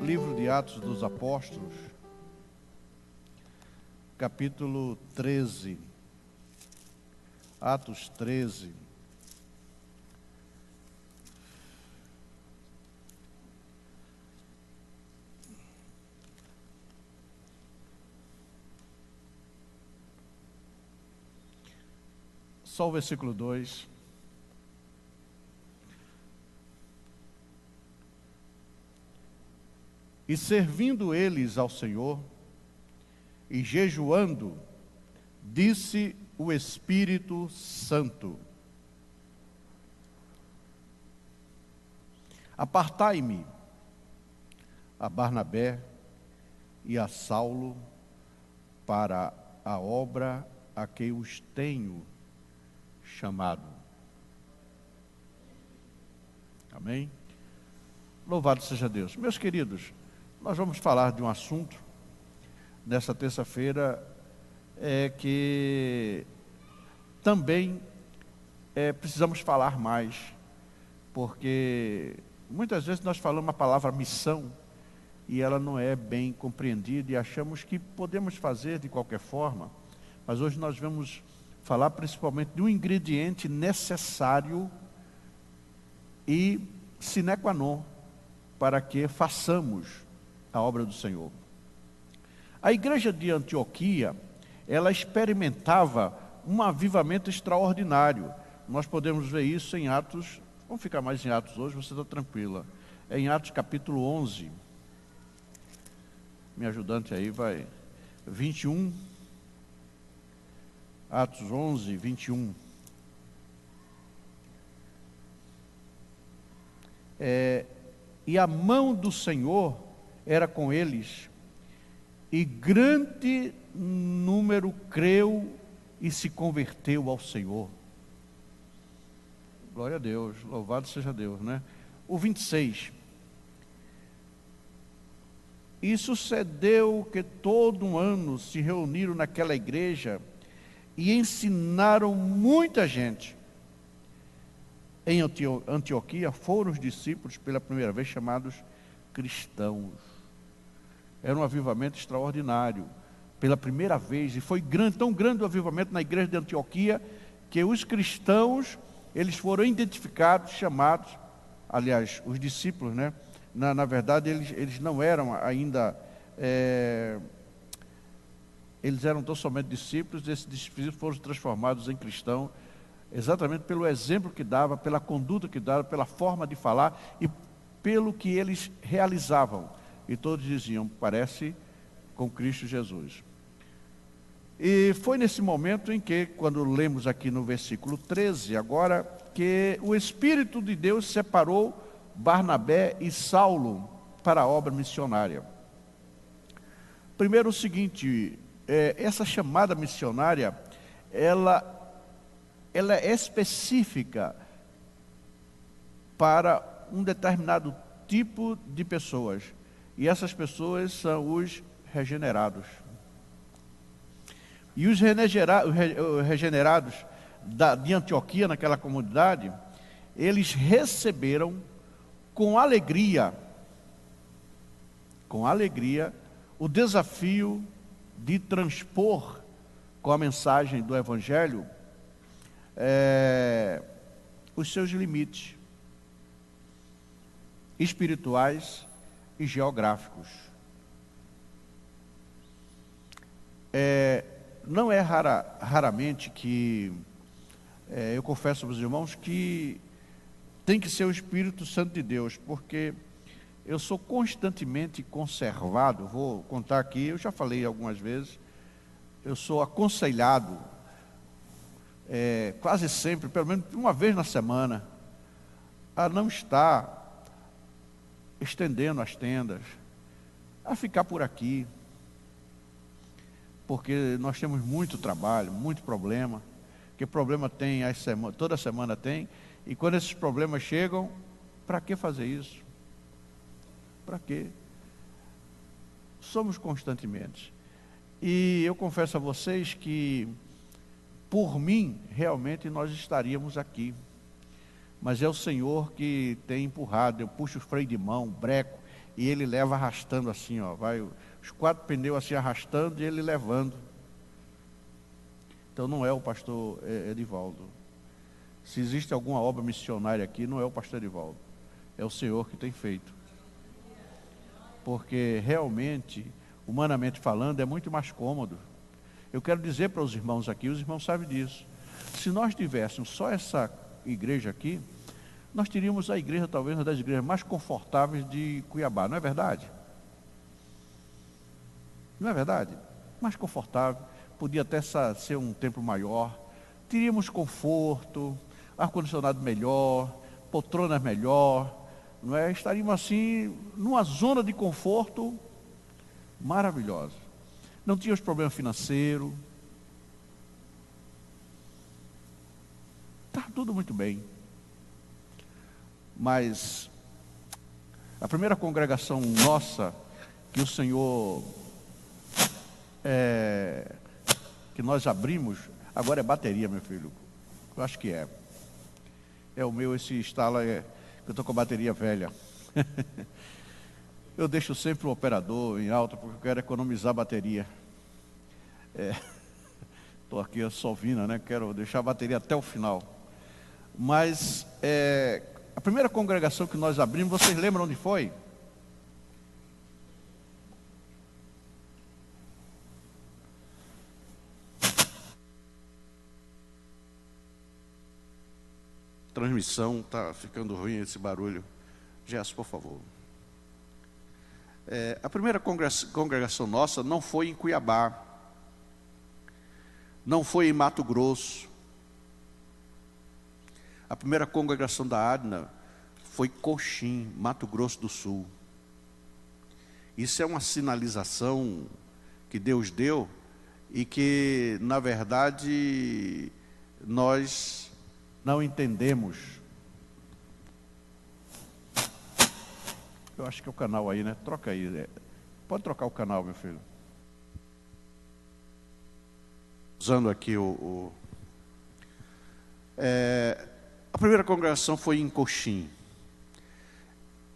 Livro de Atos dos Apóstolos, capítulo 13. Atos 13. Só o versículo 2. E servindo eles ao Senhor, e jejuando, disse o Espírito Santo: apartai-me a Barnabé e a Saulo para a obra a que os tenho chamado. Amém? Louvado seja Deus. Meus queridos, nós vamos falar de um assunto nessa terça-feira que também precisamos falar mais, porque muitas vezes nós falamos a palavra missão e ela não é bem compreendida e achamos que podemos fazer de qualquer forma, mas hoje nós vamos falar principalmente de um ingrediente necessário e sine qua non para que façamos a obra do Senhor. A igreja de Antioquia, ela experimentava um avivamento extraordinário. Nós podemos ver isso em Atos, vamos ficar mais em Atos hoje, você está tranquila. É em Atos capítulo 11. Minha ajudante aí vai. 21. Atos 11, 21. E a mão do Senhor era com eles, e grande número creu e se converteu ao Senhor. Glória a Deus, louvado seja Deus, né? O 26. E sucedeu que todo um ano se reuniram naquela igreja e ensinaram muita gente. Em Antioquia foram os discípulos pela primeira vez chamados cristãos. Era um avivamento extraordinário, pela primeira vez, e foi tão grande o avivamento na igreja de Antioquia, que os cristãos, eles foram identificados, chamados, aliás, os discípulos, né? Na verdade, eles não eram ainda, eles eram tão somente discípulos, esses discípulos foram transformados em cristãos, exatamente pelo exemplo que dava, pela conduta que dava, pela forma de falar e pelo que eles realizavam. E todos diziam, parece com Cristo Jesus. E foi nesse momento em que, quando lemos aqui no versículo 13, agora, que o Espírito de Deus separou Barnabé e Saulo para a obra missionária. Primeiro o seguinte, essa chamada missionária, ela é específica para um determinado tipo de pessoas. E essas pessoas são os regenerados. E os regenerados de Antioquia, naquela comunidade, eles receberam com alegria, o desafio de transpor com a mensagem do Evangelho os seus limites espirituais e geográficos. Não é raramente que eu confesso aos irmãos que tem que ser o Espírito Santo de Deus, porque eu sou constantemente conservado, vou contar aqui, eu já falei algumas vezes, eu sou aconselhado quase sempre, pelo menos uma vez na semana, a não estar estendendo as tendas, a ficar por aqui, porque nós temos muito trabalho, muito problema, que problema tem, toda semana tem, e quando esses problemas chegam, para que fazer isso? Para quê? Somos constantemente. E eu confesso a vocês que, por mim, realmente nós estaríamos aqui. Mas é o Senhor que tem empurrado, eu puxo o freio de mão, breco, e ele leva arrastando assim, ó, vai os 4 pneus assim arrastando e ele levando. Então não é o pastor Edivaldo. Se existe alguma obra missionária aqui, não é o pastor Edivaldo, é o Senhor que tem feito. Porque realmente, humanamente falando, é muito mais cômodo. Eu quero dizer para os irmãos aqui, os irmãos sabem disso. Se nós tivéssemos só essa igreja aqui, nós teríamos a igreja, talvez, uma das igrejas mais confortáveis de Cuiabá, não é verdade? Não é verdade? Mais confortável, podia até ser um templo maior, teríamos conforto, ar-condicionado melhor, poltronas melhor, não é? Estaríamos assim, numa zona de conforto maravilhosa. Não tínhamos problema financeiro, está tudo muito bem. Mas a primeira congregação nossa, que o Senhor, que nós abrimos, agora é bateria, meu filho, eu acho que é o meu, esse instala, que eu estou com a bateria velha. Eu deixo sempre o operador em alta, porque eu quero economizar a bateria. Estou aqui a Solvina, né? Quero deixar a bateria até o final. Mas a primeira congregação que nós abrimos, vocês lembram onde foi? Transmissão, está ficando ruim esse barulho. Gerson, por favor. A primeira congregação nossa não foi em Cuiabá, não foi em Mato Grosso. A primeira congregação da ADNA foi Coxim, Mato Grosso do Sul. Isso é uma sinalização que Deus deu e que, na verdade, nós não entendemos. Eu acho que é o canal aí, né? Troca aí. Pode trocar o canal, meu filho. Usando aqui a primeira congregação foi em Coxim.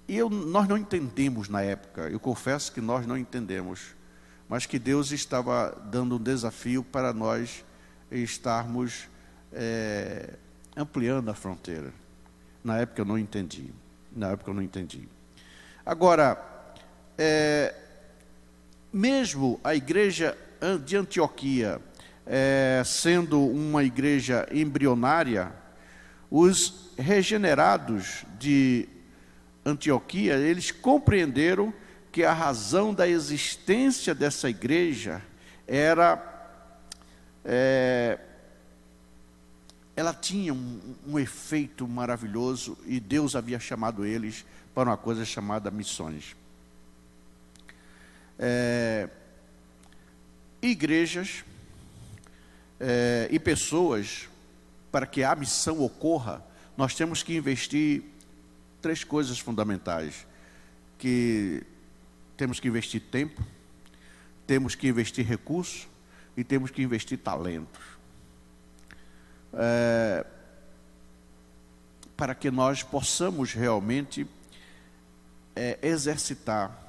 E nós não entendemos na época, eu confesso que nós não entendemos, mas que Deus estava dando um desafio para nós estarmos ampliando a fronteira. Na época eu não entendi. Agora, mesmo a igreja de Antioquia, sendo uma igreja embrionária, os regenerados de Antioquia, eles compreenderam que a razão da existência dessa igreja ela tinha um efeito maravilhoso e Deus havia chamado eles para uma coisa chamada missões. Igrejas e pessoas, para que a missão ocorra, nós temos que investir 3 coisas fundamentais, que temos que investir tempo, temos que investir recursos e temos que investir talentos. Para que nós possamos realmente exercitar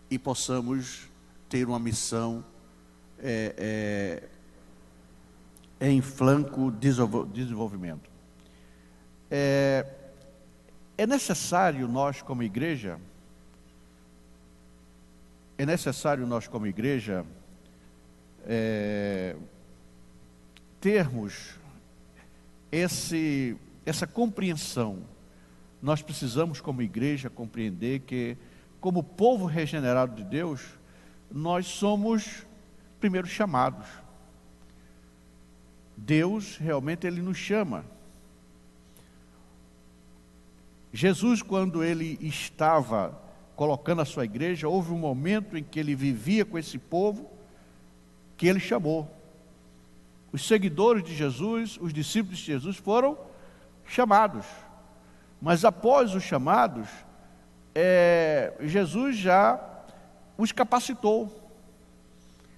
e possamos ter uma missão em flanco desenvolvimento. É necessário nós como igreja, termos essa compreensão. Nós precisamos como igreja compreender que, como povo regenerado de Deus, nós somos primeiro chamados. Deus realmente Ele nos chama. Jesus, quando Ele estava colocando a sua igreja, houve um momento em que Ele vivia com esse povo, que Ele chamou. Os seguidores de Jesus, os discípulos de Jesus foram chamados. Mas após os chamados, Jesus já os capacitou.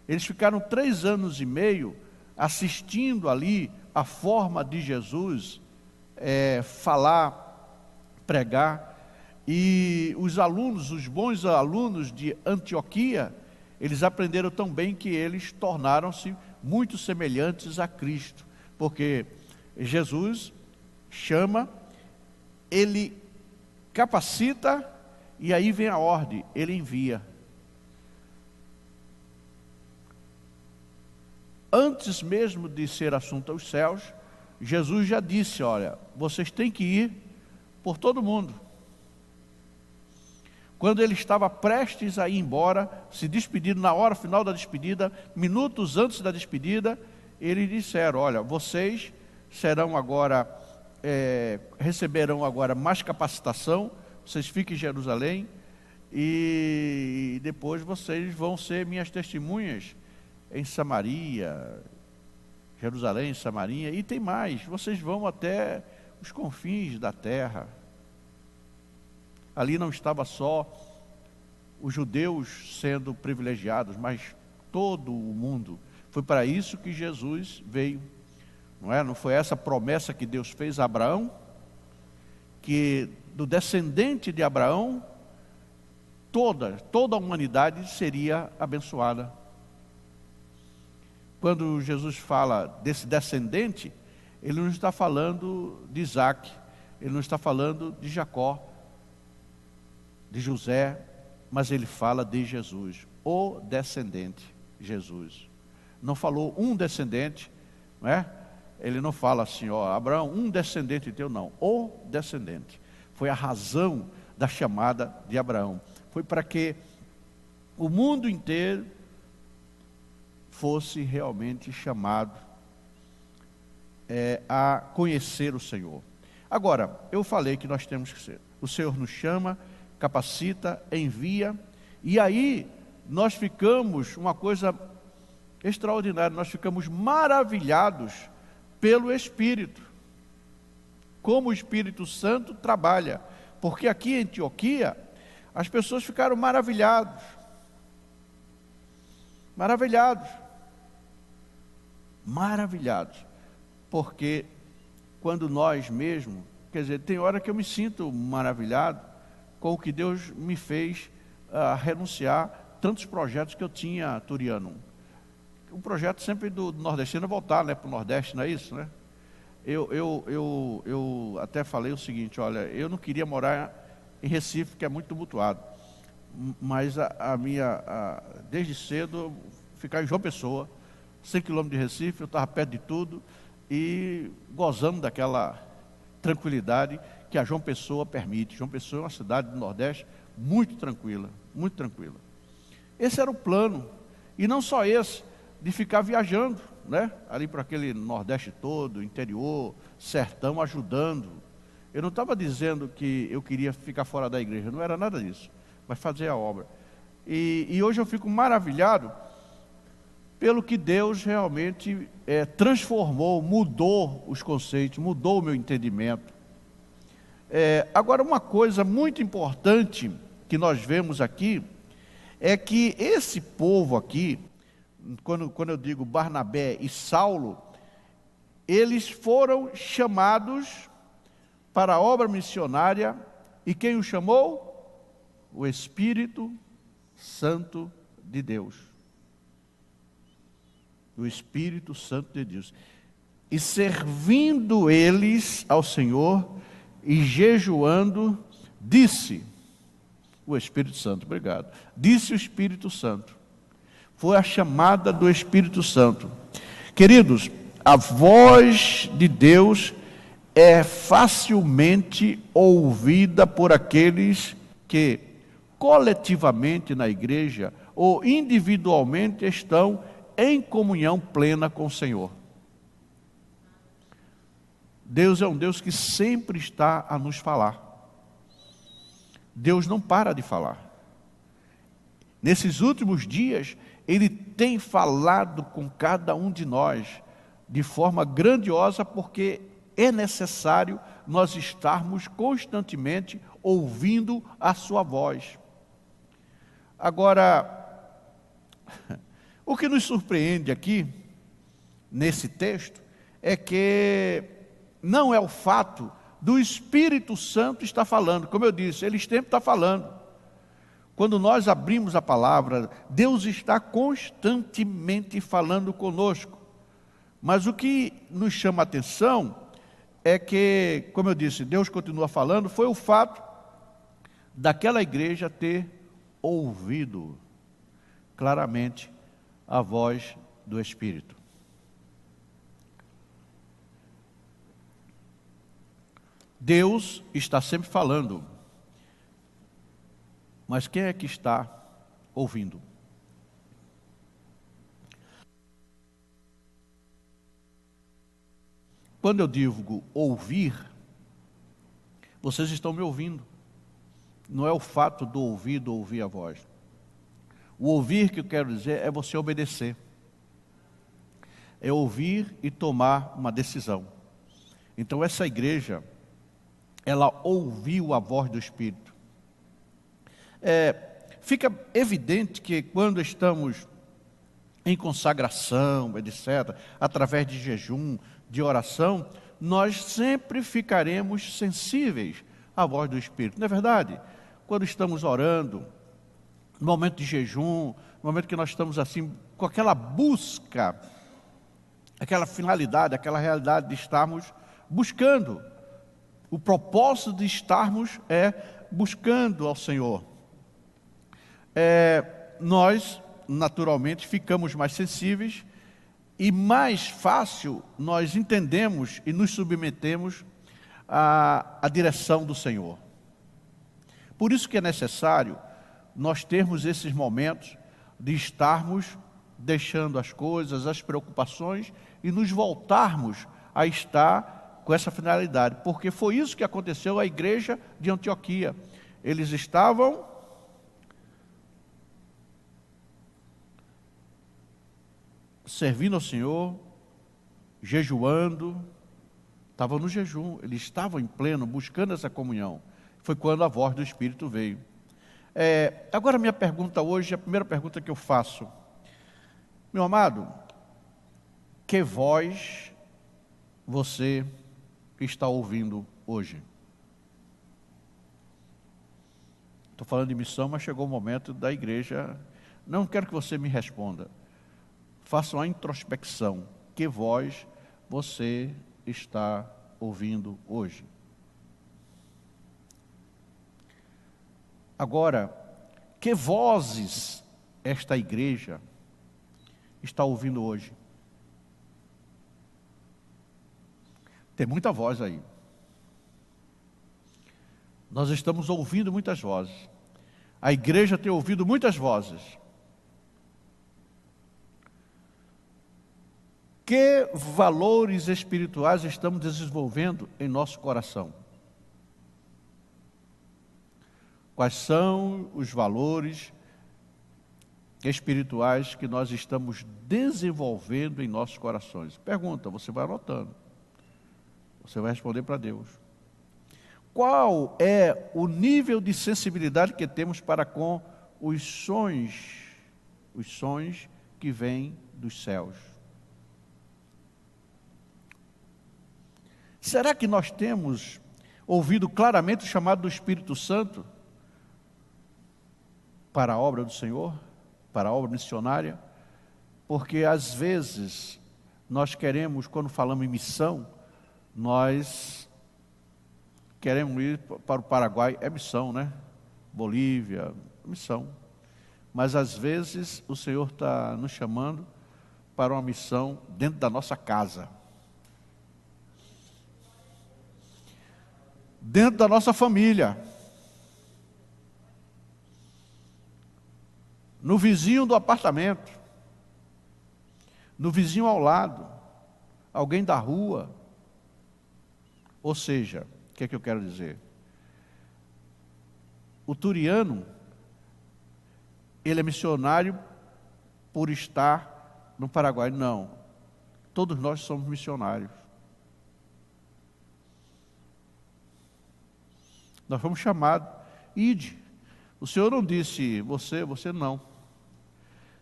Eles ficaram 3 anos e meio assistindo ali a forma de Jesus falar, pregar, E os alunos, os bons alunos de Antioquia, eles aprenderam tão bem que eles tornaram-se muito semelhantes a Cristo, porque Jesus chama, ele capacita, e aí vem a ordem, ele envia. Antes mesmo de ser assunto aos céus, Jesus já disse, olha, vocês têm que ir por todo mundo. Quando ele estava prestes a ir embora, se despedir na hora final da despedida, minutos antes da despedida, eles disseram, olha, vocês serão agora, receberão agora mais capacitação, vocês fiquem em Jerusalém, e depois vocês vão ser minhas testemunhas em Samaria, Jerusalém, Samaria, e tem mais, vocês vão até os confins da terra. Ali não estava só os judeus sendo privilegiados, mas todo o mundo. Foi para isso que Jesus veio. Não é? Não foi essa promessa que Deus fez a Abraão, que do descendente de Abraão, toda a humanidade seria abençoada. Quando Jesus fala desse descendente, ele não está falando de Isaac, ele não está falando de Jacó, de José, mas ele fala de Jesus, o descendente, Jesus. Não falou um descendente, não é? Ele não fala assim, ó, Abraão, um descendente teu, não, o descendente. Foi a razão da chamada de Abraão. Foi para que o mundo inteiro fosse realmente chamado a conhecer o Senhor. Agora, eu falei que nós temos que ser. O Senhor nos chama, capacita, envia, e aí nós ficamos, uma coisa extraordinária, nós ficamos maravilhados pelo Espírito, como o Espírito Santo trabalha, porque aqui em Antioquia, as pessoas ficaram maravilhados, porque quando nós mesmos, quer dizer, tem hora que eu me sinto maravilhado com o que Deus me fez renunciar tantos projetos que eu tinha, Turiano. O projeto sempre do nordestino é voltar, né, para o Nordeste, não é isso, né? Eu até falei o seguinte, olha, eu não queria morar em Recife, que é muito tumultuado, mas desde cedo, ficar em João Pessoa, 100 quilômetros de Recife, eu estava perto de tudo, e gozando daquela tranquilidade que a João Pessoa permite. João Pessoa é uma cidade do Nordeste muito tranquila, muito tranquila. Esse era o plano, e não só esse, de ficar viajando, né? Ali para aquele Nordeste todo, interior, sertão, ajudando. Eu não estava dizendo que eu queria ficar fora da igreja, não era nada disso, mas fazer a obra. E hoje eu fico maravilhado pelo que Deus realmente transformou, mudou os conceitos, mudou o meu entendimento. Agora, uma coisa muito importante que nós vemos aqui, é que esse povo aqui, quando eu digo Barnabé e Saulo, eles foram chamados para a obra missionária, e quem os chamou? O Espírito Santo de Deus. O Espírito Santo de Deus. E servindo eles ao Senhor, e jejuando, disse o Espírito Santo, obrigado, disse o Espírito Santo, foi a chamada do Espírito Santo. Queridos, a voz de Deus é facilmente ouvida por aqueles que coletivamente na igreja ou individualmente estão em comunhão plena com o Senhor. Deus é um Deus que sempre está a nos falar. Deus não para de falar. Nesses últimos dias, Ele tem falado com cada um de nós de forma grandiosa, porque é necessário nós estarmos constantemente ouvindo a sua voz. Agora, o que nos surpreende aqui, nesse texto, é que não é o fato do Espírito Santo está falando. Como eu disse, Ele sempre está falando. Quando nós abrimos a palavra, Deus está constantemente falando conosco. Mas o que nos chama a atenção é que, como eu disse, Deus continua falando, foi o fato daquela igreja ter ouvido claramente a voz do Espírito. Deus está sempre falando, mas quem é que está ouvindo? Quando eu digo ouvir, vocês estão me ouvindo. Não é o fato do ouvido ouvir a voz. O ouvir que eu quero dizer é você obedecer. É ouvir e tomar uma decisão. Então essa igreja, ela ouviu a voz do Espírito. Fica evidente que quando estamos em consagração, etc., através de jejum, de oração, nós sempre ficaremos sensíveis à voz do Espírito. Não é verdade? Quando estamos orando, no momento de jejum, no momento que nós estamos assim, com aquela busca, aquela finalidade, aquela realidade de estarmos buscando. O propósito de estarmos é buscando ao Senhor. Nós, naturalmente, ficamos mais sensíveis e mais fácil nós entendemos e nos submetemos à direção do Senhor. Por isso que é necessário nós termos esses momentos de estarmos deixando as coisas, as preocupações e nos voltarmos a estar com essa finalidade, porque foi isso que aconteceu à igreja de Antioquia. Eles estavam servindo ao Senhor, jejuando, estavam no jejum, eles estavam em pleno, buscando essa comunhão. Foi quando a voz do Espírito veio. Agora, minha pergunta hoje, a primeira pergunta que eu faço: meu amado, que voz você está ouvindo hoje? Estou falando de missão, mas chegou o momento da igreja. Não quero que você me responda. Faça uma introspecção. Que voz você está ouvindo hoje? Agora, que vozes esta igreja está ouvindo hoje? Tem muita voz aí. Nós estamos ouvindo muitas vozes. A igreja tem ouvido muitas vozes. Que valores espirituais estamos desenvolvendo em nosso coração? Quais são os valores espirituais que nós estamos desenvolvendo em nossos corações? Pergunta, você vai anotando. Você vai responder para Deus. Qual é o nível de sensibilidade que temos para com os sons que vêm dos céus? Será que nós temos ouvido claramente o chamado do Espírito Santo para a obra do Senhor, para a obra missionária? Porque às vezes nós queremos, quando falamos em missão, nós queremos ir para o Paraguai, é missão, né? Bolívia, missão. Mas às vezes o Senhor está nos chamando para uma missão dentro da nossa casa. Dentro da nossa família. No vizinho do apartamento. No vizinho ao lado. Alguém da rua. Ou seja, o que é que eu quero dizer? O turiano, ele é missionário por estar no Paraguai? Não. Todos nós somos missionários. Nós fomos chamados. Ide. O Senhor não disse você não.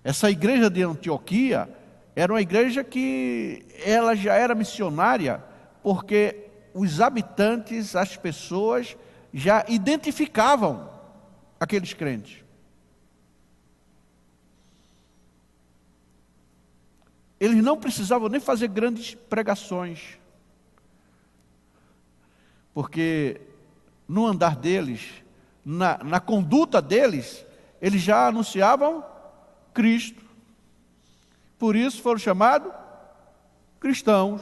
Essa igreja de Antioquia era uma igreja que ela já era missionária, porque os habitantes, as pessoas, já identificavam aqueles crentes. Eles não precisavam nem fazer grandes pregações, porque no andar deles, na conduta deles, eles já anunciavam Cristo. Por isso foram chamados cristãos.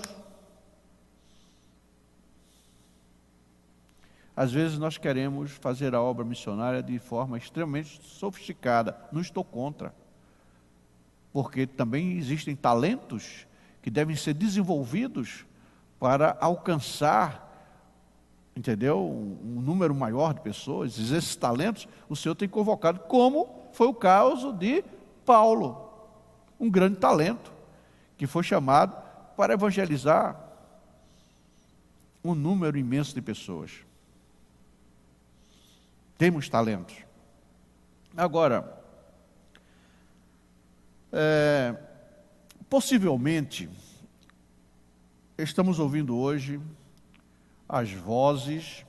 Às vezes nós queremos fazer a obra missionária de forma extremamente sofisticada. Não estou contra. Porque também existem talentos que devem ser desenvolvidos para alcançar, entendeu? Um número maior de pessoas. E esses talentos o Senhor tem convocado, como foi o caso de Paulo, um grande talento, que foi chamado para evangelizar um número imenso de pessoas. Temos talentos. Agora, possivelmente, estamos ouvindo hoje as vozes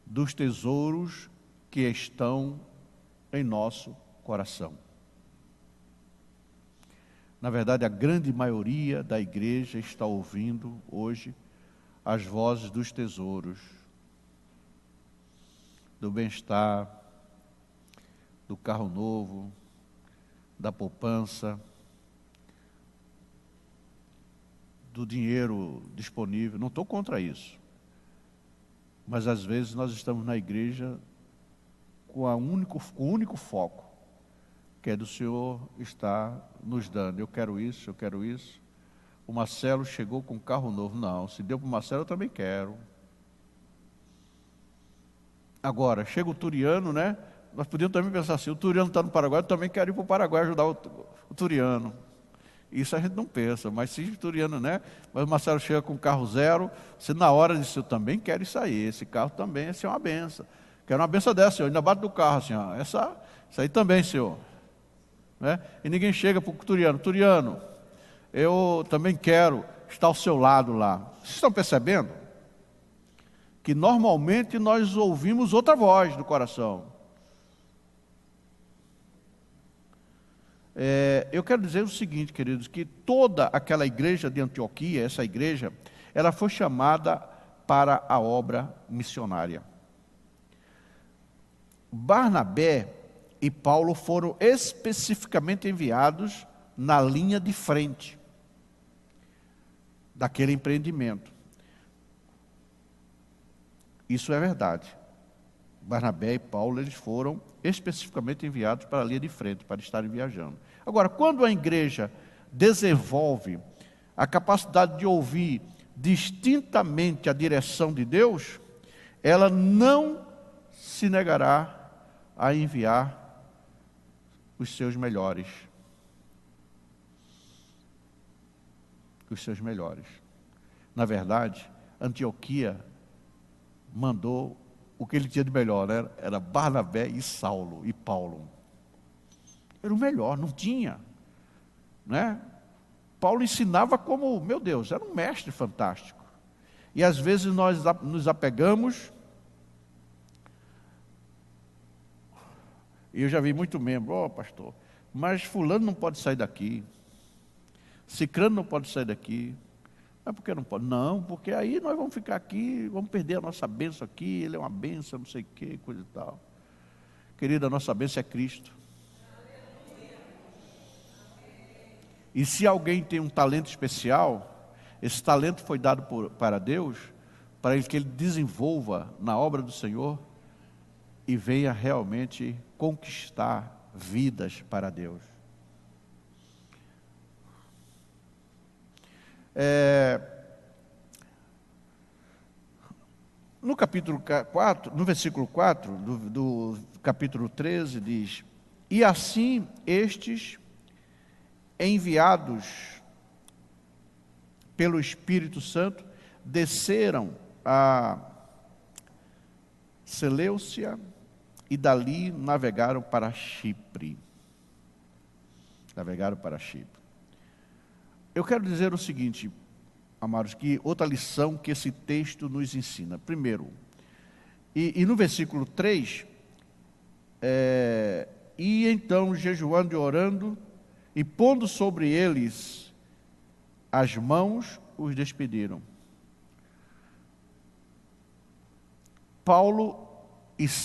dos tesouros que estão em nosso coração. Na verdade, a grande maioria da igreja está ouvindo hoje as vozes dos tesouros, do bem-estar, do carro novo, da poupança, do dinheiro disponível. Não estou contra isso. Mas às vezes nós estamos na igreja com o único foco, que é do Senhor estar nos dando. Eu quero isso, eu quero isso. O Marcelo chegou com um carro novo. Não, se deu para o Marcelo, eu também quero. Agora, chega o Turiano, né? Nós podíamos também pensar assim, o Turiano está no Paraguai, eu também quero ir para o Paraguai ajudar o Turiano. Isso a gente não pensa, mas se o Turiano, né? Mas o Marcelo chega com um carro zero, você na hora disse, eu também quero isso aí, esse carro também, essa é uma benção. Quero uma benção dessa, Senhor, ainda bate do carro assim, ó, isso aí também, Senhor. Né? E ninguém chega para o Turiano, eu também quero estar ao seu lado lá. Vocês estão percebendo? Que normalmente nós ouvimos outra voz do coração. Eu quero dizer o seguinte, queridos, que toda aquela igreja de Antioquia, essa igreja, ela foi chamada para a obra missionária. Barnabé e Paulo foram especificamente enviados na linha de frente daquele empreendimento. Isso é verdade. Barnabé e Paulo, eles foram especificamente enviados para a linha de frente, para estarem viajando. Agora, quando a igreja desenvolve a capacidade de ouvir distintamente a direção de Deus, ela não se negará a enviar os seus melhores. Os seus melhores. Na verdade, Antioquia mandou o que ele tinha de melhor, né? Era Barnabé e Saulo e Paulo. Era o melhor, não tinha. Né? Paulo ensinava como, meu Deus, era um mestre fantástico. E às vezes nós nos apegamos, e eu já vi muito membro, pastor, mas fulano não pode sair daqui, cicrano não pode sair daqui. Mas por que não pode? Não, porque aí nós vamos ficar aqui, vamos perder a nossa bênção aqui, ele é uma bênção, não sei o que, coisa e tal. Querida, a nossa bênção é Cristo. E se alguém tem um talento especial, esse talento foi dado para Deus, para que ele desenvolva na obra do Senhor e venha realmente conquistar vidas para Deus. No capítulo 4, no versículo 4 do capítulo 13 diz: e assim estes, enviados pelo Espírito Santo, desceram a Seleucia e dali navegaram para Chipre. Eu quero dizer o seguinte, amados, que outra lição que esse texto nos ensina. Primeiro, e no versículo 3, e então jejuando e orando, e pondo sobre eles as mãos, os despediram. Paulo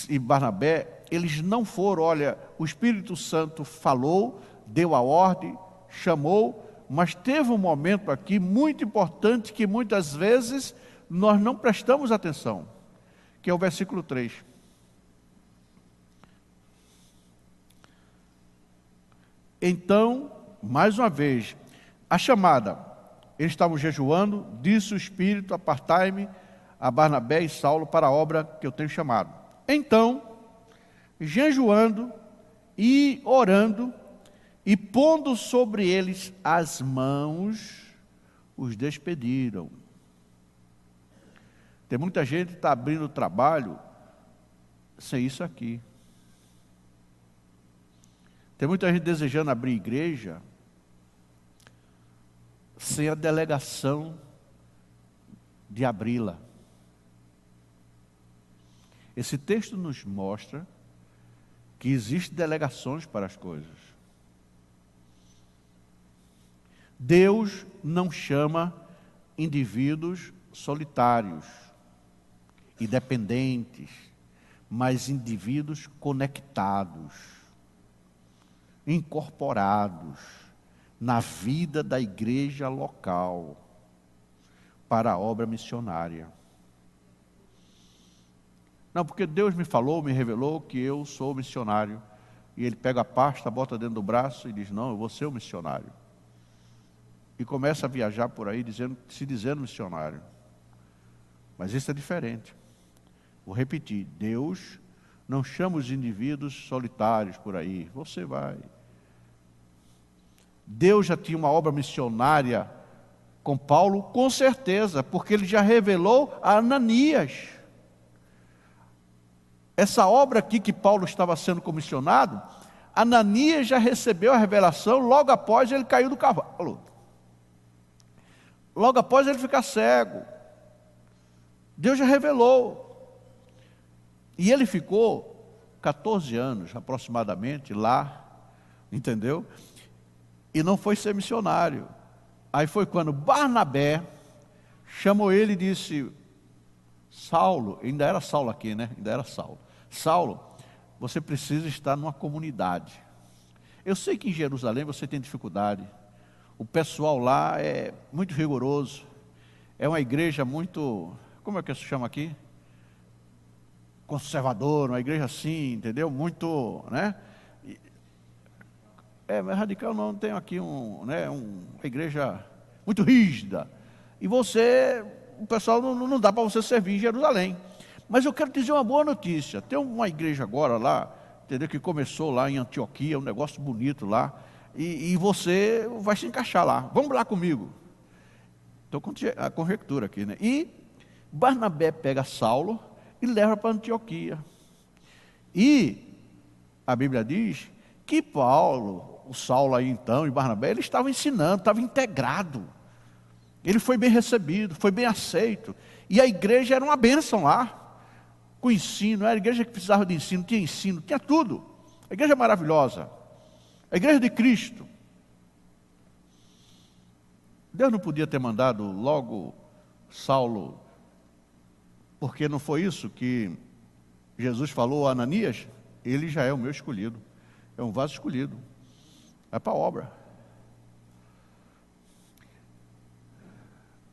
e Barnabé, eles não foram, olha, o Espírito Santo falou, deu a ordem, chamou, mas teve um momento aqui muito importante que muitas vezes nós não prestamos atenção, que é o versículo 3. Então, mais uma vez, a chamada, eles estavam jejuando, disse o Espírito, apartai-me a Barnabé e Saulo para a obra que eu tenho chamado. Então, jejuando e orando, e pondo sobre eles as mãos, os despediram. Tem muita gente que está abrindo trabalho sem isso aqui. Tem muita gente desejando abrir igreja sem a delegação de abri-la. Esse texto nos mostra que existem delegações para as coisas. Deus não chama indivíduos solitários e dependentes, mas indivíduos conectados, incorporados na vida da igreja local para a obra missionária. Não, porque Deus me falou, me revelou que eu sou missionário. E ele pega a pasta, bota dentro do braço e diz, não, eu vou ser o missionário. E começa a viajar por aí se dizendo missionário. Mas isso é diferente. Vou repetir, Deus não chama os indivíduos solitários por aí. Você vai. Deus já tinha uma obra missionária com Paulo, com certeza, porque ele já revelou a Ananias. Essa obra aqui que Paulo estava sendo comissionado, Ananias já recebeu a revelação logo após ele cair do cavalo. Logo após ele ficar cego. Deus já revelou. E ele ficou 14 anos aproximadamente lá, entendeu? E não foi ser missionário. Aí foi quando Barnabé chamou ele e disse, Saulo, ainda era Saulo aqui, né? Ainda era Saulo. Saulo, você precisa estar numa comunidade. Eu sei que em Jerusalém você tem dificuldade. O pessoal lá é muito rigoroso. É uma igreja muito, como é que se chama aqui? Conservadora, uma igreja assim, entendeu? Muito, né? Mas radical não tem aqui uma igreja muito rígida. E o pessoal não dá para você servir em Jerusalém. Mas eu quero te dizer uma boa notícia. Tem uma igreja agora lá, entendeu? Que começou lá em Antioquia, um negócio bonito lá. E você vai se encaixar lá. Vamos lá comigo. Estou com a conjectura aqui, né? E Barnabé pega Saulo e leva para Antioquia. E a Bíblia diz que o Saulo aí então, e Barnabé, ele estava ensinando, estava integrado. Ele foi bem recebido, foi bem aceito. E a igreja era uma bênção lá. Com ensino, era a igreja que precisava de ensino, tinha tudo. A igreja é maravilhosa. A igreja de Cristo. Deus não podia ter mandado logo Saulo, porque não foi isso que Jesus falou a Ananias? Ele já é o meu escolhido. É um vaso escolhido. É para a obra.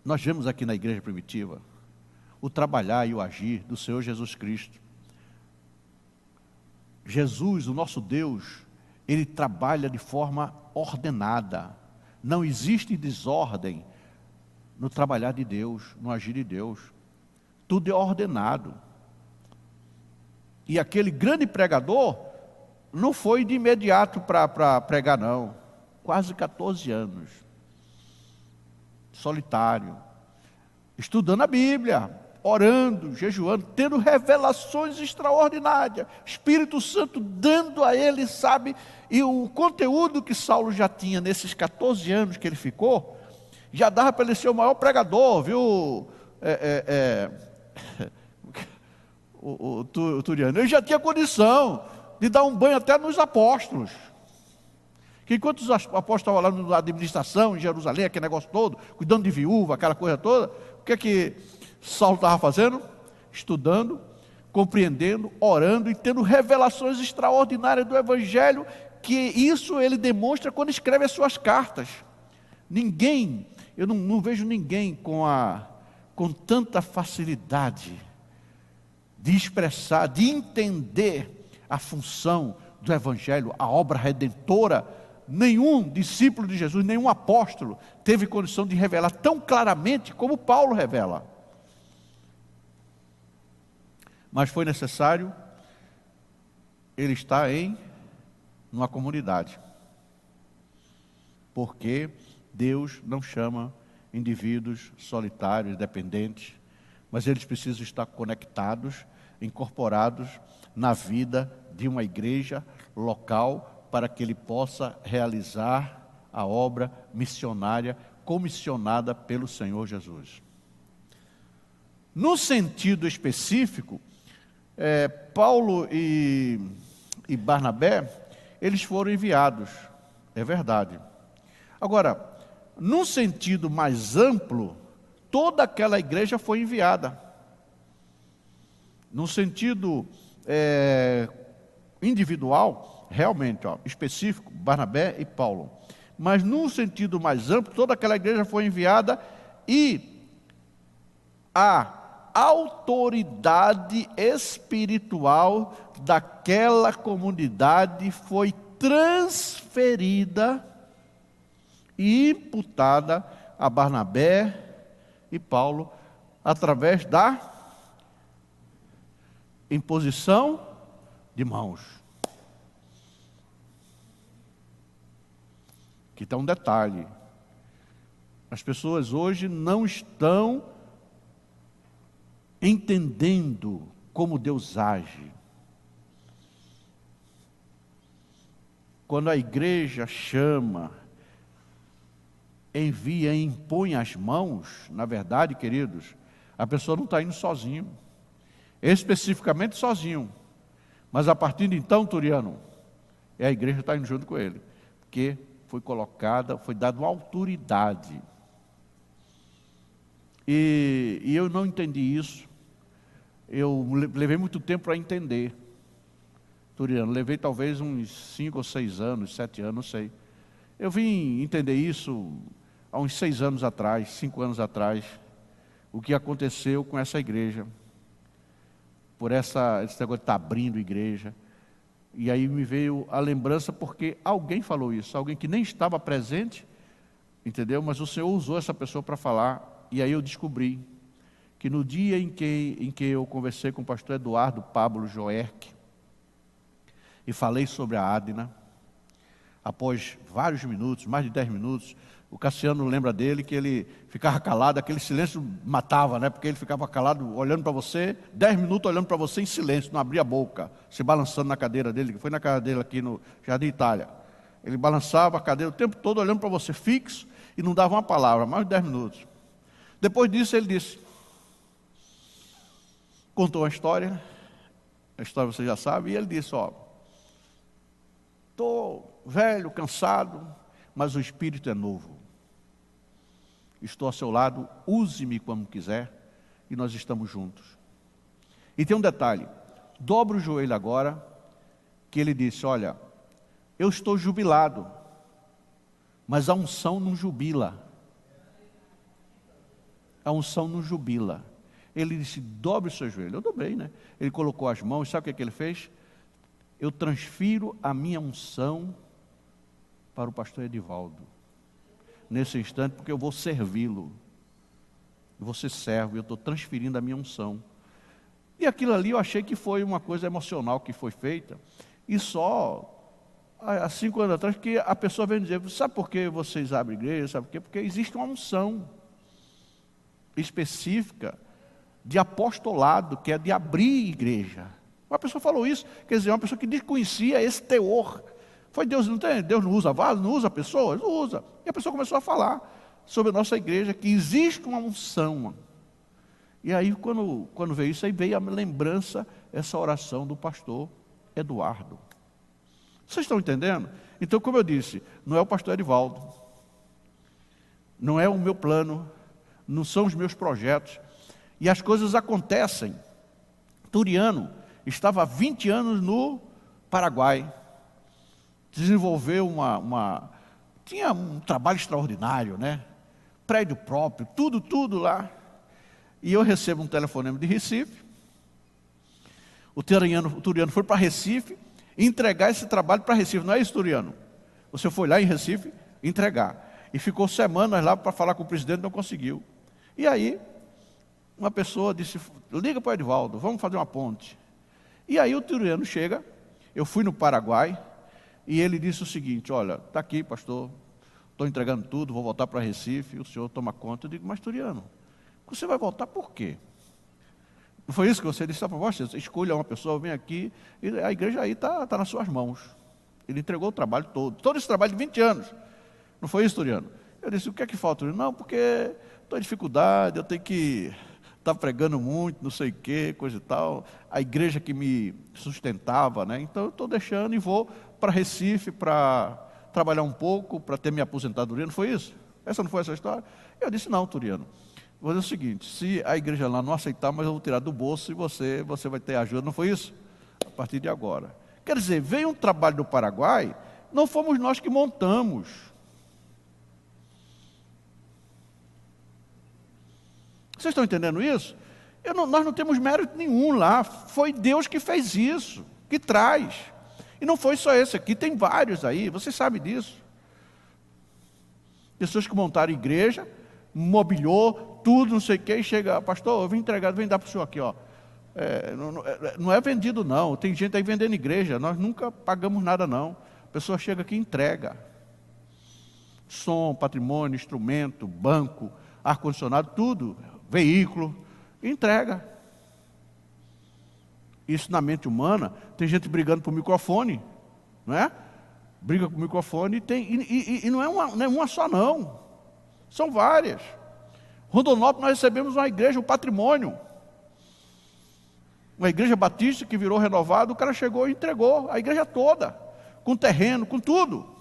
Nós vemos aqui na igreja primitiva o trabalhar e o agir do Senhor Jesus Cristo. Jesus, o nosso Deus, Ele trabalha de forma ordenada. Não existe desordem no trabalhar de Deus, no agir de Deus. Tudo é ordenado. E aquele grande pregador não foi de imediato para pregar, não. Quase 14 anos. Solitário. Estudando a Bíblia, orando, jejuando, tendo revelações extraordinárias. Espírito Santo dando a ele, sabe? E o conteúdo que Saulo já tinha nesses 14 anos que ele ficou, Já dava para ele ser o maior pregador, viu? O Turiano. Ele já tinha condição de dar um banho até nos apóstolos. Que enquanto os apóstolos estavam lá na administração, em Jerusalém, aquele negócio todo, cuidando de viúva, aquela coisa toda, o que é que Saulo estava fazendo? Estudando, compreendendo, orando e tendo revelações extraordinárias do Evangelho, que isso ele demonstra quando escreve as suas cartas. Ninguém, eu não vejo ninguém com tanta facilidade de expressar, de entender a função do Evangelho, a obra redentora. Nenhum discípulo de Jesus, nenhum apóstolo teve condição de revelar tão claramente como Paulo revela. Mas foi necessário ele estar numa comunidade. Porque Deus não chama indivíduos solitários, dependentes, mas eles precisam estar conectados, incorporados na vida de uma igreja local, para que ele possa realizar a obra missionária comissionada pelo Senhor Jesus. No sentido específico, Paulo e Barnabé, eles foram enviados, é verdade. Agora, num sentido mais amplo, toda aquela igreja foi enviada. No sentido individual, realmente, específico, Barnabé e Paulo. Mas num sentido mais amplo, toda aquela igreja foi enviada e a autoridade espiritual daquela comunidade foi transferida e imputada a Barnabé e Paulo através da imposição de mãos. Aqui está um detalhe. As pessoas hoje não estão entendendo como Deus age. Quando a igreja chama, envia e impõe as mãos, na verdade, queridos, a pessoa não está indo sozinho, especificamente sozinho, mas a partir de então, Turiano, a igreja está indo junto com ele, porque foi colocada, foi dada uma autoridade. E eu não entendi isso. Eu levei muito tempo para entender. Turiano, levei talvez uns 5 ou 6 anos, 7 anos, não sei. Eu vim entender isso há uns 6 anos atrás, 5 anos atrás, o que aconteceu com essa igreja. Por esse negócio de estar abrindo igreja. E aí me veio a lembrança porque alguém falou isso, alguém que nem estava presente, entendeu? Mas o Senhor usou essa pessoa para falar. E aí eu descobri que no dia em que eu conversei com o pastor Eduardo Pablo Joerck e falei sobre a Adna, após vários minutos, mais de 10 minutos, o Cassiano lembra dele que ele ficava calado, aquele silêncio matava, né? Porque ele ficava calado, olhando para você, 10 minutos olhando para você em silêncio, não abria a boca, se balançando na cadeira dele, que foi na cadeira aqui no Jardim Itália. Ele balançava a cadeira o tempo todo olhando para você fixo e não dava uma palavra, mais de 10 minutos. Depois disso ele disse, contou a história você já sabe, e ele disse, estou velho, cansado, mas o espírito é novo. Estou ao seu lado, use-me como quiser, e nós estamos juntos. E tem um detalhe, dobra o joelho agora, que ele disse, olha, eu estou jubilado, mas a unção não jubila. A unção não jubila. Ele disse, dobre o seu joelho. Eu dobrei, né? Ele colocou as mãos, sabe o que ele fez? Eu transfiro a minha unção para o pastor Edivaldo. Nesse instante, porque eu vou servi-lo. Eu vou ser servo, eu estou transferindo a minha unção. E aquilo ali eu achei que foi uma coisa emocional que foi feita. E só há 5 anos atrás que a pessoa veio dizer, sabe por que vocês abrem igreja? Sabe por quê? Porque existe uma unção específica de apostolado, que é de abrir igreja. Uma pessoa falou isso, quer dizer, uma pessoa que desconhecia esse teor. Foi Deus, não tem? Deus não usa vaso, não usa pessoas? Não usa. E a pessoa começou a falar sobre a nossa igreja, que existe uma unção. E aí, quando veio isso, aí veio a lembrança, essa oração do pastor Eduardo. Vocês estão entendendo? Então, como eu disse, não é o pastor Edivaldo, não é o meu plano, não são os meus projetos. E as coisas acontecem. Turiano estava há 20 anos no Paraguai, desenvolveu tinha um trabalho extraordinário, né? Prédio próprio, tudo lá. E eu recebo um telefonema de Recife. O Turiano foi para Recife entregar esse trabalho para Recife. Não é isso, Turiano? Você foi lá em Recife entregar. E ficou semanas lá para falar com o presidente, não conseguiu. E aí, uma pessoa disse, liga para o Edivaldo, vamos fazer uma ponte. E aí o Turiano chega, eu fui no Paraguai, e ele disse o seguinte, olha, está aqui, pastor, estou entregando tudo, vou voltar para Recife, o senhor toma conta. Eu digo, mas Turiano, você vai voltar por quê? Não foi isso que você disse? Você escolha uma pessoa, vem aqui, e a igreja aí está nas suas mãos. Ele entregou o trabalho todo esse trabalho de 20 anos. Não foi isso, Turiano? Eu disse, o que é que falta, Turiano? Não, porque estou em dificuldade, eu tenho que estar pregando muito, não sei o quê, coisa e tal. A igreja que me sustentava, né? Então eu estou deixando e vou para Recife para trabalhar um pouco, para ter minha aposentadoria. Não foi isso? Essa não foi essa história? Eu disse, não, Turiano. Vou dizer o seguinte, se a igreja lá não aceitar, mas eu vou tirar do bolso e você vai ter ajuda. Não foi isso? A partir de agora. Quer dizer, veio um trabalho do Paraguai, não fomos nós que montamos. Vocês estão entendendo isso? Nós não temos mérito nenhum lá. Foi Deus que fez isso, que traz. E não foi só esse aqui, tem vários aí, você sabe disso. Pessoas que montaram igreja, mobiliou, tudo, não sei o que, e chega, pastor, eu vim entregar, vem dar para o senhor aqui, ó. Não é vendido não, tem gente aí vendendo igreja, nós nunca pagamos nada não. A pessoa chega aqui e entrega. Som, patrimônio, instrumento, banco, ar-condicionado, tudo, veículo, entrega. Isso na mente humana, tem gente brigando por microfone, não é? Briga por microfone e não é uma só não, são várias. Rondonópolis nós recebemos uma igreja, um patrimônio, uma igreja batista que virou renovada, o cara chegou e entregou a igreja toda, com terreno, com tudo.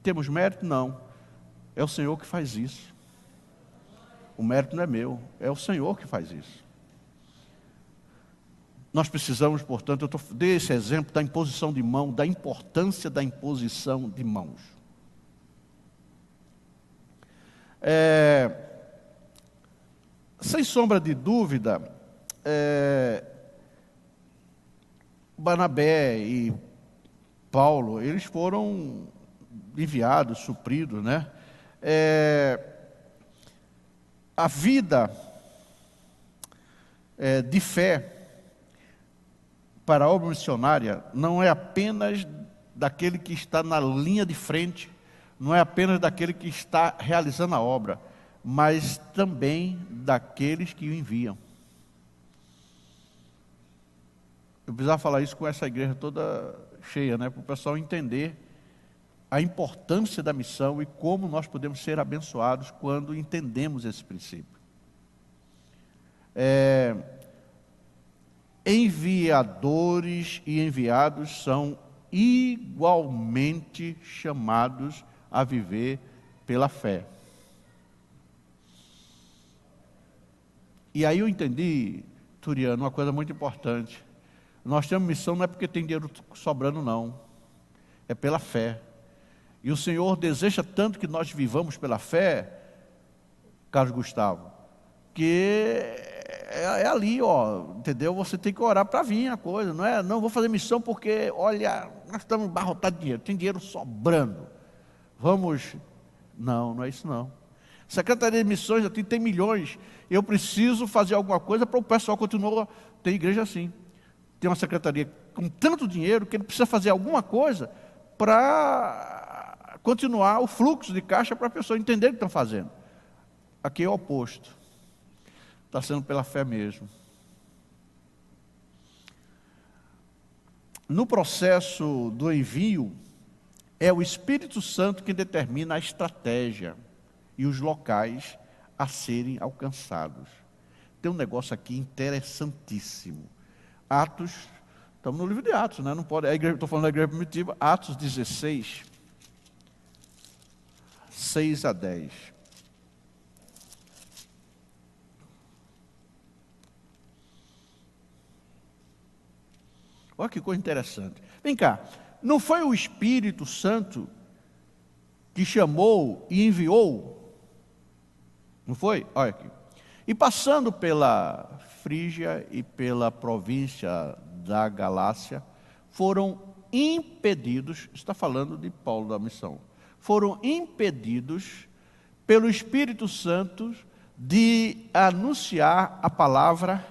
Temos mérito? Não, é o Senhor que faz isso. O mérito não é meu, é o Senhor que faz isso. Nós precisamos, portanto, eu dei esse exemplo da imposição de mão, da importância da imposição de mãos. Sem sombra de dúvida, Barnabé e Paulo, eles foram enviados, supridos, né? A vida de fé para a obra missionária não é apenas daquele que está na linha de frente, não é apenas daquele que está realizando a obra, mas também daqueles que o enviam. Eu precisava falar isso com essa igreja toda cheia, né, para o pessoal entender a importância da missão e como nós podemos ser abençoados quando entendemos esse princípio. Enviadores e enviados são igualmente chamados a viver pela fé. E aí eu entendi, Turiano, uma coisa muito importante. Nós temos missão não é porque tem dinheiro sobrando, não. É pela fé. E o Senhor deseja tanto que nós vivamos pela fé, Carlos Gustavo, que é ali, ó, entendeu? Você tem que orar para vir a coisa, não é? Não vou fazer missão porque, olha, nós estamos embarrotados de dinheiro, tem dinheiro sobrando. Vamos... Não é isso não. Secretaria de Missões aqui tem milhões. Eu preciso fazer alguma coisa para o pessoal continuar. Tem igreja assim. Tem uma secretaria com tanto dinheiro que ele precisa fazer alguma coisa para continuar o fluxo de caixa para a pessoa entender o que estão fazendo. Aqui é o oposto. Está sendo pela fé mesmo. No processo do envio, É o Espírito Santo que determina a estratégia e os locais a serem alcançados. Tem um negócio aqui interessantíssimo. Atos, estamos no livro de Atos, né? Não pode, estou falando da igreja primitiva, Atos 16, 6 a 10. Olha que coisa interessante. Vem cá, não foi o Espírito Santo que chamou e enviou? Não foi? Olha aqui. E passando pela Frígia e pela província da Galácia, foram impedidos, está falando de Paulo da missão, foram impedidos pelo Espírito Santo de anunciar a palavra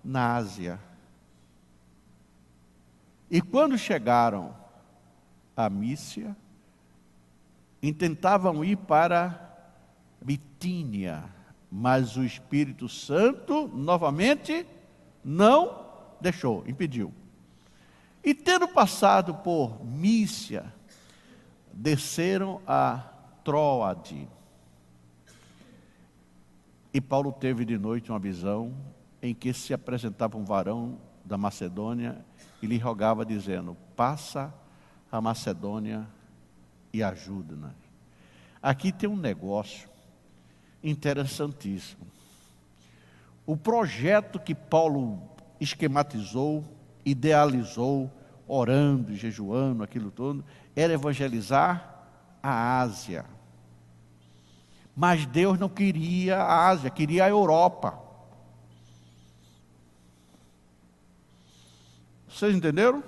na Ásia. E quando chegaram a Mísia, intentavam ir para Bitínia, mas o Espírito Santo, novamente, não deixou, impediu. E tendo passado por Mísia, desceram a Troade. E Paulo teve de noite uma visão em que se apresentava um varão da Macedônia e lhe rogava, dizendo: passa a Macedônia e ajuda-nos. Aqui tem um negócio interessantíssimo. O projeto que Paulo esquematizou, idealizou, orando e jejuando, aquilo todo, era evangelizar a Ásia. Mas Deus não queria a Ásia, queria a Europa. Vocês entenderam?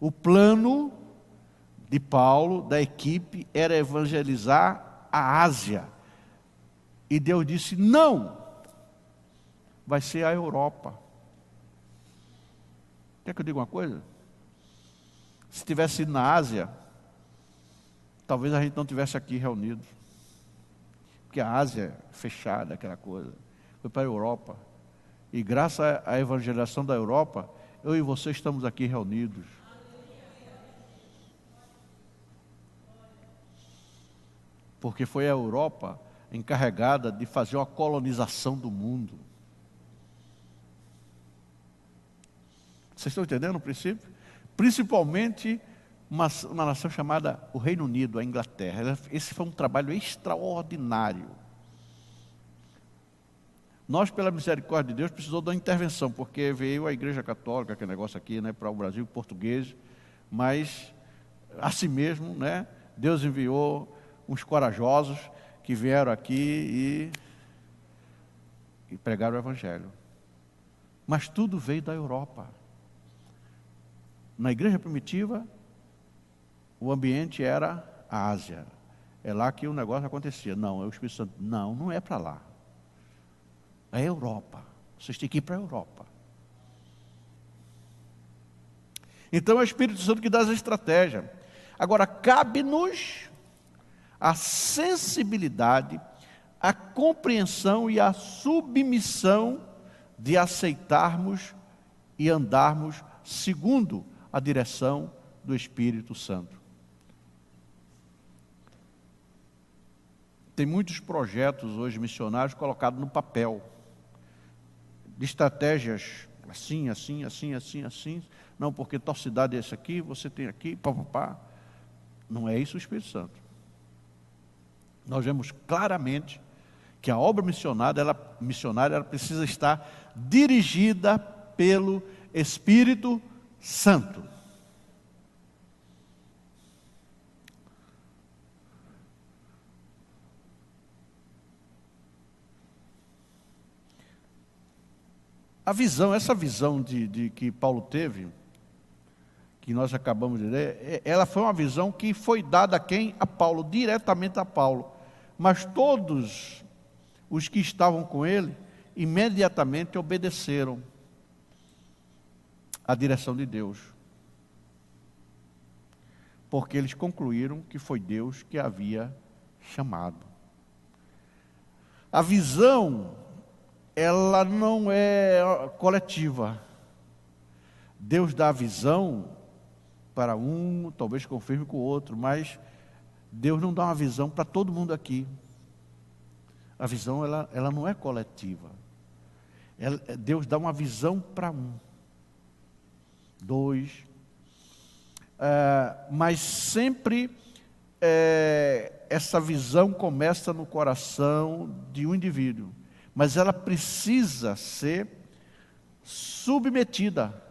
O plano de Paulo, da equipe, era evangelizar a Ásia. E Deus disse: não, vai ser a Europa. Quer que eu diga uma coisa? Se tivesse ido na Ásia, talvez a gente não tivesse aqui reunidos. Porque a Ásia é fechada, aquela coisa. Foi para a Europa. E graças à evangelização da Europa, eu e você estamos aqui reunidos. Porque foi a Europa encarregada de fazer uma colonização do mundo. Vocês estão entendendo o princípio? Principalmente uma nação chamada o Reino Unido, a Inglaterra. Esse foi um trabalho extraordinário. Nós, pela misericórdia de Deus, precisou de uma intervenção, porque veio a Igreja Católica, aquele negócio aqui, né, para o Brasil, português, mas, assim mesmo, né, Deus enviou uns corajosos que vieram aqui e pregaram o Evangelho. Mas tudo veio da Europa. Na igreja primitiva, o ambiente era a Ásia. É lá que o negócio acontecia. Não, é o Espírito Santo. Não, não é para lá. É a Europa. Vocês têm que ir para a Europa. Então é o Espírito Santo que dá essa estratégia. Agora, cabe-nos a sensibilidade, a compreensão e a submissão de aceitarmos e andarmos segundo a direção do Espírito Santo. Tem muitos projetos hoje missionários colocados no papel, de estratégias assim, assim, assim, assim, assim. Não, porque tua cidade é essa aqui, você tem aqui, pá. Não é isso o Espírito Santo. Nós vemos claramente que a obra missionária ela precisa estar dirigida pelo Espírito Santo. Essa visão de que Paulo teve, que nós acabamos de ler, ela foi uma visão que foi dada a quem? A Paulo, diretamente a Paulo. Mas todos os que estavam com ele, imediatamente obedeceram à direção de Deus. Porque eles concluíram que foi Deus que havia chamado. A visão, ela não é coletiva. Deus dá a visão para um, talvez confirme com o outro, mas Deus não dá uma visão para todo mundo aqui. A visão, ela não é coletiva. Deus dá uma visão para um, dois, mas sempre essa visão começa no coração de um indivíduo, mas ela precisa ser submetida.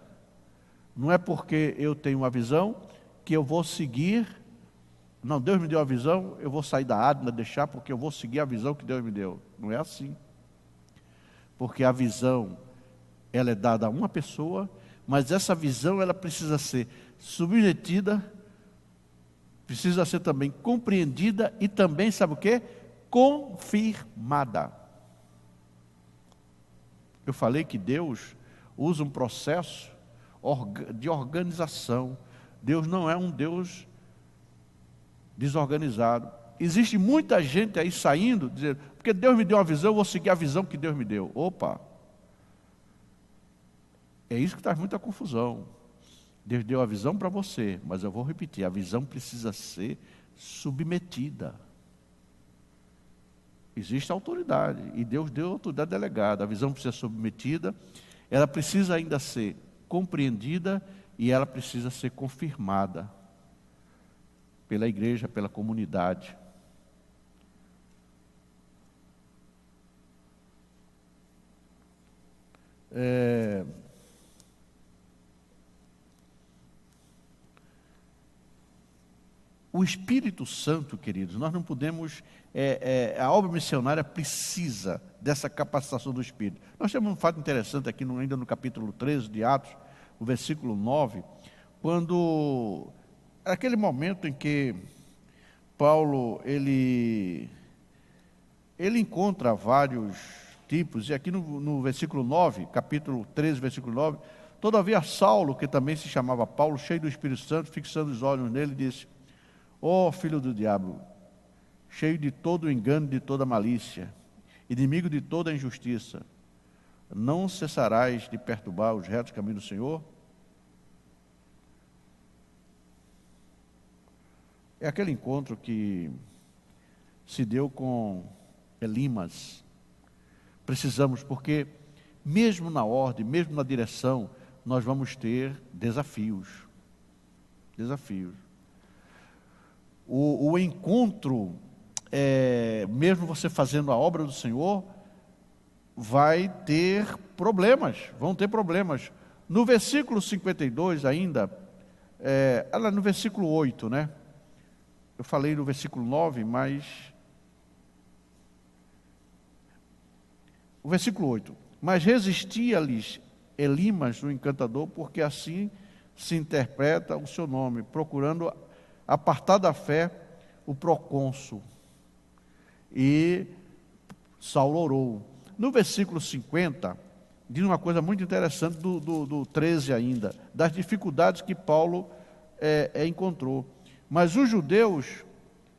Não é porque eu tenho uma visão que eu vou seguir. Não, Deus me deu a visão, eu vou sair da Adna, deixar, porque eu vou seguir a visão que Deus me deu. Não é assim. Porque a visão, ela é dada a uma pessoa, mas essa visão, ela precisa ser submetida, precisa ser também compreendida e também, sabe o quê? Confirmada. Eu falei que Deus usa um processo de organização. Deus não é um Deus desorganizado. Existe muita gente aí saindo, dizendo, porque Deus me deu uma visão, eu vou seguir a visão que Deus me deu. Opa! É isso que traz muita confusão. Deus deu a visão para você, mas eu vou repetir, a visão precisa ser submetida. Existe autoridade, e Deus deu autoridade delegada. A visão precisa ser submetida, ela precisa ainda ser compreendida e ela precisa ser confirmada pela igreja, pela comunidade. O Espírito Santo, queridos, nós não podemos, a obra missionária precisa dessa capacitação do Espírito. Nós temos um fato interessante aqui, ainda no capítulo 13 de Atos, o versículo 9, quando, aquele momento em que Paulo, ele encontra vários tipos, e aqui no versículo 9, capítulo 13, versículo 9, todavia Saulo, que também se chamava Paulo, cheio do Espírito Santo, fixando os olhos nele, disse, ó filho do diabo, cheio de todo o engano, de toda a malícia, inimigo de toda a injustiça, não cessarás de perturbar os retos caminhos do Senhor? É aquele encontro que se deu com Elimas. Precisamos, porque mesmo na ordem, mesmo na direção, nós vamos ter desafios. Desafios. O encontro, mesmo você fazendo a obra do Senhor, vai ter problemas, vão ter problemas. No versículo 52 ainda, no versículo 8, né? Eu falei no versículo 9, mas... O versículo 8. Mas resistia-lhes Elimas, o encantador, porque assim se interpreta o seu nome, procurando apartar da fé o procônsul. E Saulo orou. No versículo 50, diz uma coisa muito interessante do 13 ainda, das dificuldades que Paulo encontrou. Mas os judeus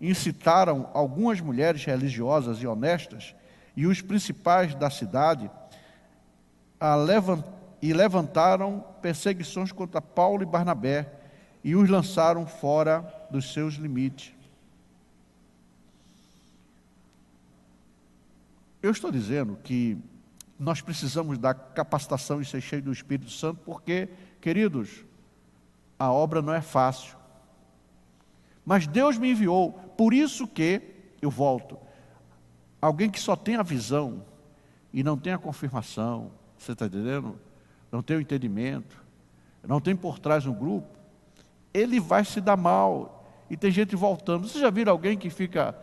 incitaram algumas mulheres religiosas e honestas e os principais da cidade levantaram perseguições contra Paulo e Barnabé e os lançaram fora dos seus limites. Eu estou dizendo que nós precisamos da capacitação e ser cheio do Espírito Santo, porque, queridos, a obra não é fácil. Mas Deus me enviou, por isso que eu volto. Alguém que só tem a visão e não tem a confirmação, você está entendendo? Não tem o entendimento, não tem por trás um grupo, ele vai se dar mal. E tem gente voltando. Vocês já viram alguém que fica,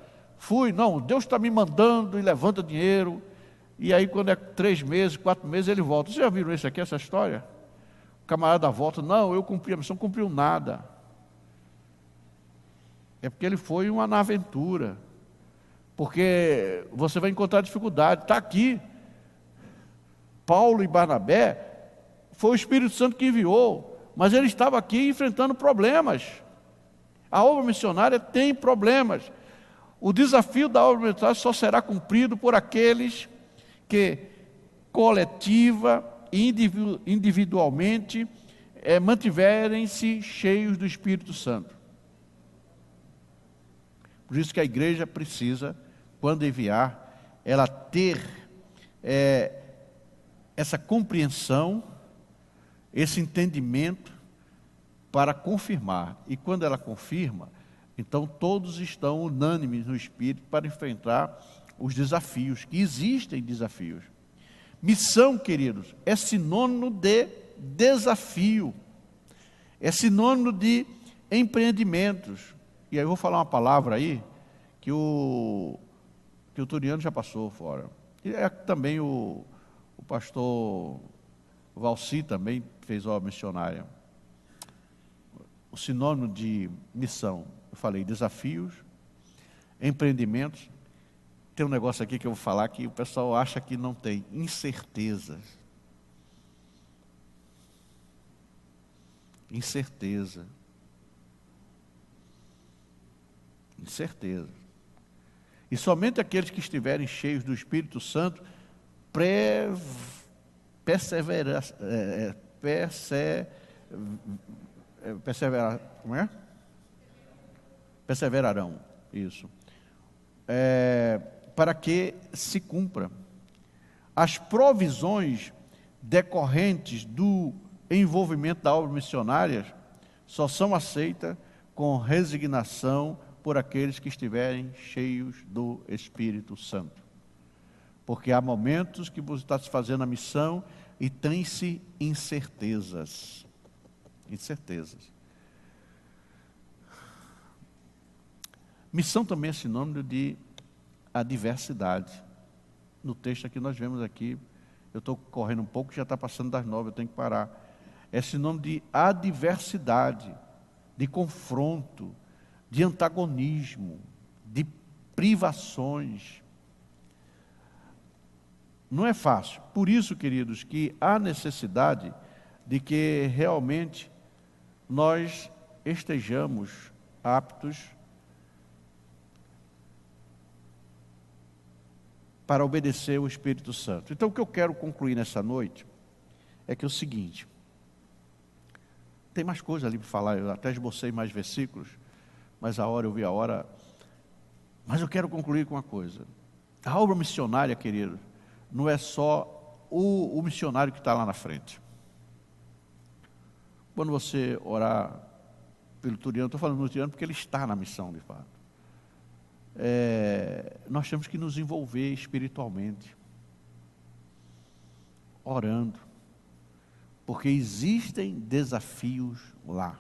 não, Deus está me mandando e levanta dinheiro, e aí quando é 3 meses, 4 meses, ele volta. Vocês já viram isso aqui, essa história? O camarada volta, não, eu cumpri a missão, não cumpriu nada. É porque ele foi na aventura. Porque você vai encontrar dificuldade. Está aqui. Paulo e Barnabé, foi o Espírito Santo que enviou, mas ele estava aqui enfrentando problemas. A obra missionária tem problemas. O desafio da obra missionária só será cumprido por aqueles que coletiva e individualmente mantiverem-se cheios do Espírito Santo. Por isso que a igreja precisa, quando enviar, ela ter essa compreensão, esse entendimento para confirmar. E quando ela confirma, então todos estão unânimes no Espírito para enfrentar os desafios, que existem desafios. Missão, queridos, é sinônimo de desafio, é sinônimo de empreendimentos. E aí eu vou falar uma palavra aí que o Turiano já passou fora. E também o pastor Valci também fez obra missionária. O sinônimo de missão, eu falei desafios, empreendimentos. Tem um negócio aqui que eu vou falar que o pessoal acha que não tem, incertezas. Incerteza. Incerteza. E somente aqueles que estiverem cheios do Espírito Santo perseverarão. Isso. Para que se cumpra. As provisões decorrentes do envolvimento da obra missionária só são aceitas com resignação por aqueles que estiverem cheios do Espírito Santo. Porque há momentos que você está se fazendo a missão e tem-se incertezas. Incertezas. Missão também é sinônimo de adversidade. No texto que nós vemos aqui, eu estou correndo um pouco, já está passando das 9, eu tenho que parar. É sinônimo de adversidade, de confronto, de antagonismo, de privações. Não é fácil. Por isso, queridos, que há necessidade de que realmente nós estejamos aptos para obedecer o Espírito Santo. Então, o que eu quero concluir nessa noite é que é o seguinte. Tem mais coisa ali para falar, eu até esbocei mais versículos, mas eu vi a hora. Mas eu quero concluir com uma coisa. A obra missionária, querido, não é só o missionário que está lá na frente. Quando você orar pelo Turiano, estou falando do Turiano porque ele está na missão, de fato. Nós temos que nos envolver espiritualmente, orando, porque existem desafios lá.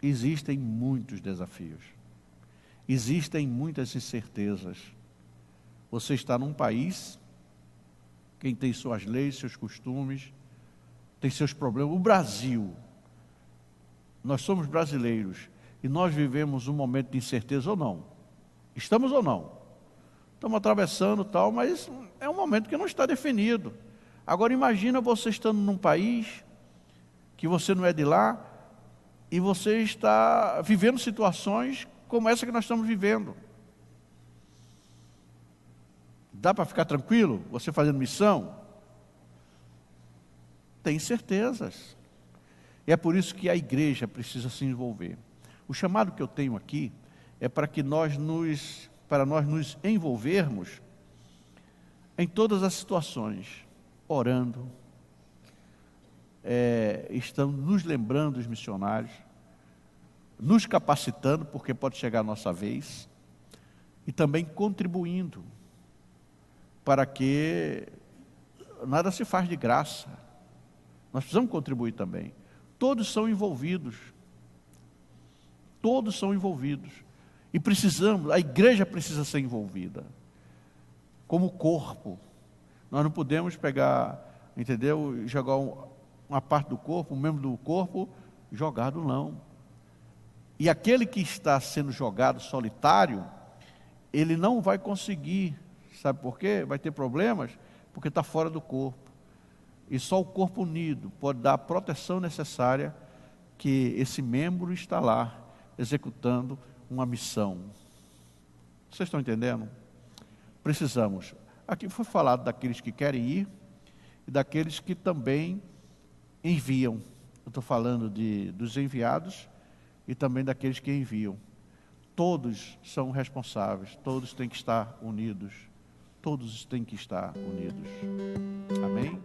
Existem muitos desafios. Existem muitas incertezas. Você está num país, quem tem suas leis, seus costumes, tem seus problemas. O Brasil, nós somos brasileiros e nós vivemos um momento de incerteza ou não? Estamos ou não? Estamos atravessando tal, mas é um momento que não está definido. Agora imagina você estando num país que você não é de lá e você está vivendo situações como essa que nós estamos vivendo. Dá para ficar tranquilo? Você fazendo missão? Tem certezas. E é por isso que a igreja precisa se envolver. O chamado que eu tenho aqui é para que nós nos envolvermos em todas as situações, orando, estamos nos lembrando dos missionários, nos capacitando, porque pode chegar a nossa vez, e também contribuindo, para que nada se faz de graça. Nós precisamos contribuir também. Todos são envolvidos. Todos são envolvidos. E precisamos, a igreja precisa ser envolvida. Como corpo. Nós não podemos pegar, entendeu? Jogar uma parte do corpo, um membro do corpo, jogado não. E aquele que está sendo jogado solitário, ele não vai conseguir. Sabe por quê? Vai ter problemas, porque está fora do corpo. E só o corpo unido pode dar a proteção necessária que esse membro está lá, executando uma missão. Vocês estão entendendo? Precisamos. Aqui foi falado daqueles que querem ir e daqueles que também enviam. Eu estou falando dos enviados e também daqueles que enviam. Todos são responsáveis, todos têm que estar unidos. Todos têm que estar unidos. Amém?